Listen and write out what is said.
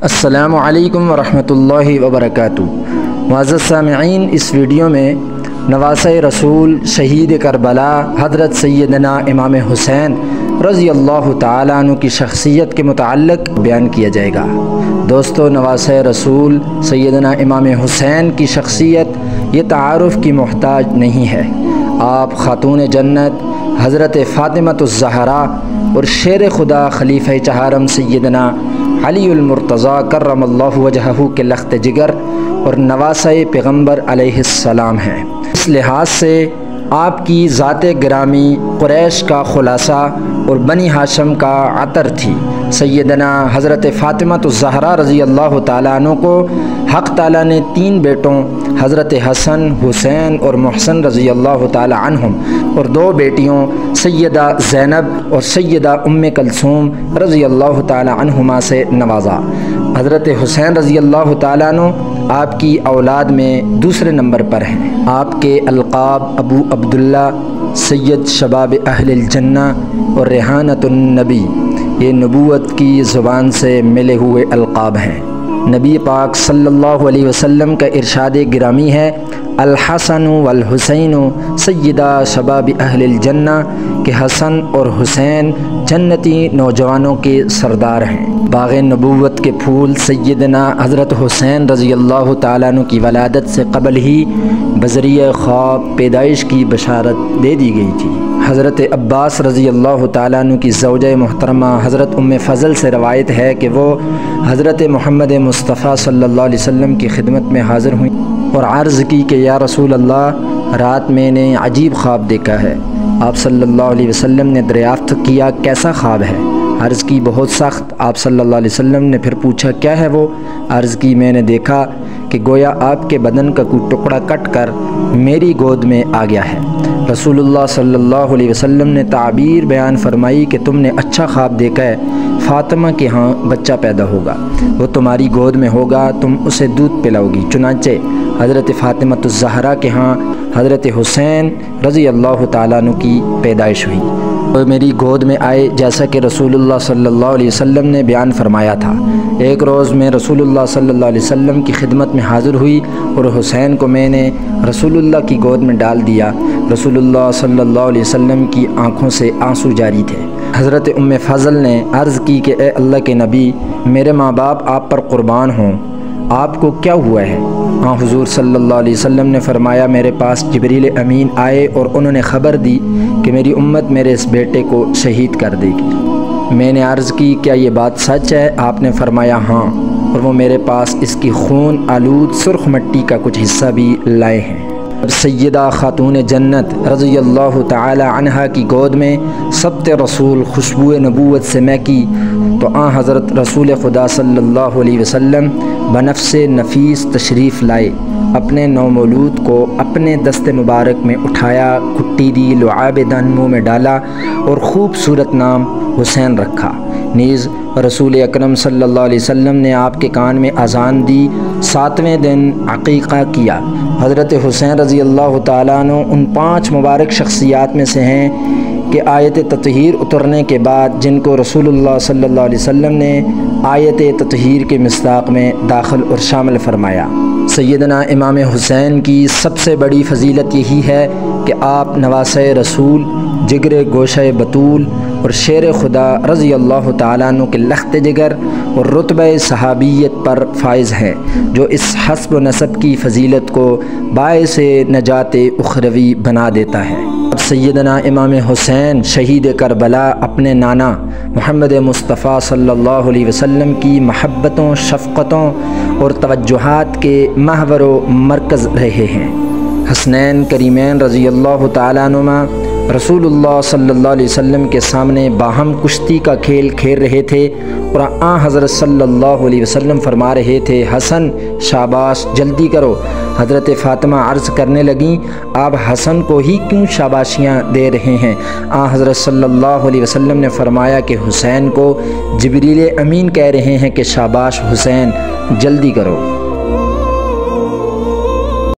अस्सलामु अलैकुम वरहमतुल्लाहि वबरकातुहू। मुअज़्ज़ज़ सामिईन, इस वीडियो में नवासे रसूल शहीद करबला हज़रत सैयदना इमाम हुसैन रज़ी अल्लाह तआला अन्हु की शख्सियत के मुताल्लिक़ बयान किया जाएगा। दोस्तों, नवासे रसूल सैयदना इमाम हुसैन की शख्सियत ये तारुफ़ की मोहताज नहीं है। आप खातून जन्नत हज़रत फ़ातिमतुज़ ज़हरा और शेर खुदा खलीफ़ा चहारम सैयदना अलीउल मुर्तज़ा कर्रमल्लाहु वजहहू के लख्त जिगर और नवासे पैगम्बर अलैहिस्सलाम हैं। इस लिहाज से आपकी ज़ाते गिरामी कुरैश का खुलासा और बनी हाशम का अतर थी। सैयदना हज़रत फ़ातिमतुज़ ज़हरा रज़ी अल्लाह तआला अन्हु को हक़ ताला ने 3 बेटों हज़रत हसन, हुसैन और मोहसन रज़ी अल्लाह तआला अन्हुम और 2 बेटियों सैयदा ज़ैनब और सैयदा उम्मे कलसूम रज़ी अल्लाह तआला अन्हुमा से नवाजा। हज़रत हुसैन रज़ी अल्लाह तआला अन्हु आपकी औलाद में दूसरे नंबर पर हैं। आपके अलक़ाब अबू अब्दुल्ला, सैयद शबाब अहलिल जन्ना और रेहानतुन नबी ये नबूवत की ज़ुबान से मिले हुए अलक़ाब हैं। नबी पाक सल्लल्लाहु अलैहि वसल्लम का इरशाद गिरामी है, अल हसन वल हुसैन सैयदा शबाब अहलिल जन्ना के हसन और हुसैन जन्नती नौजवानों के सरदार हैं। बाग़े नबूवत के फूल सैयदना हज़रत हुसैन रज़ी अल्लाह तआला अन्हु की वलादत से क़बल ही बज़रिए ख्वाब पैदाइश की बशारत दे दी गई थी। हज़रत अब्बास रज़ी अल्लाह तआला अन्हु की ज़ौजा मोहतरमा हज़रत उम्मे फ़ज़ल से रवायत है कि वो हज़रत मोहम्मद मुस्तफ़ा सल्लल्लाहु अलैहि वसल्लम की खिदमत में हाज़िर हुई और अर्ज़ की कि या रसूल अल्लाह, रात मैंने अजीब ख्वाब देखा है। आप सल्लल्लाहु अलैहि वसल्लम ने दरियाफ़्त किया, कैसा ख्वाब है? अर्ज़ की, बहुत सख्त। आप सल्लल्लाहु अलैहि वसल्लम ने फिर पूछा, क्या है वो? अर्ज़ की, मैंने देखा कि गोया आपके बदन का कोई टुकड़ा कट कर मेरी गोद में आ गया है। रसूलुल्लाह सल्लल्लाहु अलैहि वसल्लम ने ताबीर बयान फरमाई कि तुमने अच्छा ख्वाब देखा है। फ़ातिमा के यहाँ बच्चा पैदा होगा, वो तुम्हारी गोद में होगा, तुम उसे दूध पिलाओगी। चुनांचे हज़रत फ़ातिमतुज़ ज़हरा के यहाँ हज़रत हुसैन रज़ी अल्लाह तआला अन्हु की पैदाइश हुई। वो मेरी गोद में आए, जैसा कि रसूलुल्लाह सल्लल्लाहु अलैहि वसल्लम ने बयान फरमाया था। एक रोज़ मैं रसूलुल्लाह सल्लल्लाहु अलैहि वसल्लम की खिदमत में हाज़िर हुई और हुसैन को मैंने रसूलुल्लाह की गोद में डाल दिया। रसूलुल्लाह सल्लल्लाहु अलैहि वसल्लम की आँखों से आंसू जारी थे। हज़रत उम्मे फ़ज़ल ने अर्ज़ की कि ए अल्लाह के नबी, मेरे माँ बाप आप पर क़ुरबान हों, आपको क्या हुआ है? हाँ, हुज़ूर सल्लल्लाहु अलैहि वसल्लम ने फ़रमाया, मेरे पास जिब्रील अमीन आए और उन्होंने ख़बर दी कि मेरी उम्मत मेरे इस बेटे को शहीद कर देगी। मैंने अर्ज़ की, क्या ये बात सच है? आपने फ़रमाया हाँ, और वो मेरे पास इसकी खून आलूद सुर्ख मिट्टी का कुछ हिस्सा भी लाए हैं। अब सैयदा खातून जन्नत रज़ी अल्लाह तआला अन्हा की गोद में सब्त रसूल खुशबू नबूवत से महकी तो हज़रत रसूल खुदा सल्लल्लाहु अलैहि वसल्लम बनफ़्से नफ़ीस तशरीफ़ लाए। अपने नौमौलूद को अपने दस्ते मुबारक में उठाया, कुट्टी दी, लुआब दान मुँह में डाला और ख़ूबसूरत नाम हुसैन रखा। नीज़ रसूल अकरम सल्लल्लाहु अलैहि वसल्लम ने आपके कान में अज़ान दी। 7वें दिन अक़ीक़ा किया। हज़रत हुसैन रज़ी अल्लाह तआला अन्हु उन 5 मुबारक शख्सियात में से हैं कि आयत ततहीर उतरने के बाद जिनको रसूलुल्लाह सल्लल्लाहु अलैहि वसल्लम ने आयत ततहीर के मिस्दाक़ में दाखिल और शामिल फरमाया। सैयदना इमाम हुसैन की सबसे बड़ी फ़जीलत यही है कि आप नवासे रसूल, जिगर गोशे बतूल और शेर खुदा रज़ी अल्लाह तआला अन्हु के लख्त जिगर और रुतबे सहाबियत पर फाइज़ हैं, जो इस हस्ब नसब की फ़जीलत को बाइसे नजात उखरवी बना देता है। अब सैयदना इमाम हुसैन शहीद करबला अपने नाना मोहम्मद मुस्तफ़ा सल्लल्लाहु अलैहि वसल्लम की महब्बतों, शफ़क़तों और तवज्जुहात के महवर व मरकज़ रहे हैं। हसनैन करीमैन रज़ी अल्लाह तआला अन्हुमा रसूलुल्लाह सल्लल्लाहु अलैहि वसल्लम के सामने बाहम कुश्ती का खेल खेल रहे थे और हज़रत सल्लल्लाहु अलैहि वसल्लम फरमा रहे थे, हसन शाबाश, जल्दी करो। हज़रत फ़ातिमा अर्ज़ करने लगीं, आप हसन को ही क्यों शाबाशियाँ दे रहे हैं? हज़रत सल्लल्लाहु अलैहि वसल्लम ने फरमाया कि हुसैन को जिब्रील अमीन कह रहे हैं कि शाबाश हुसैन, जल्दी करो।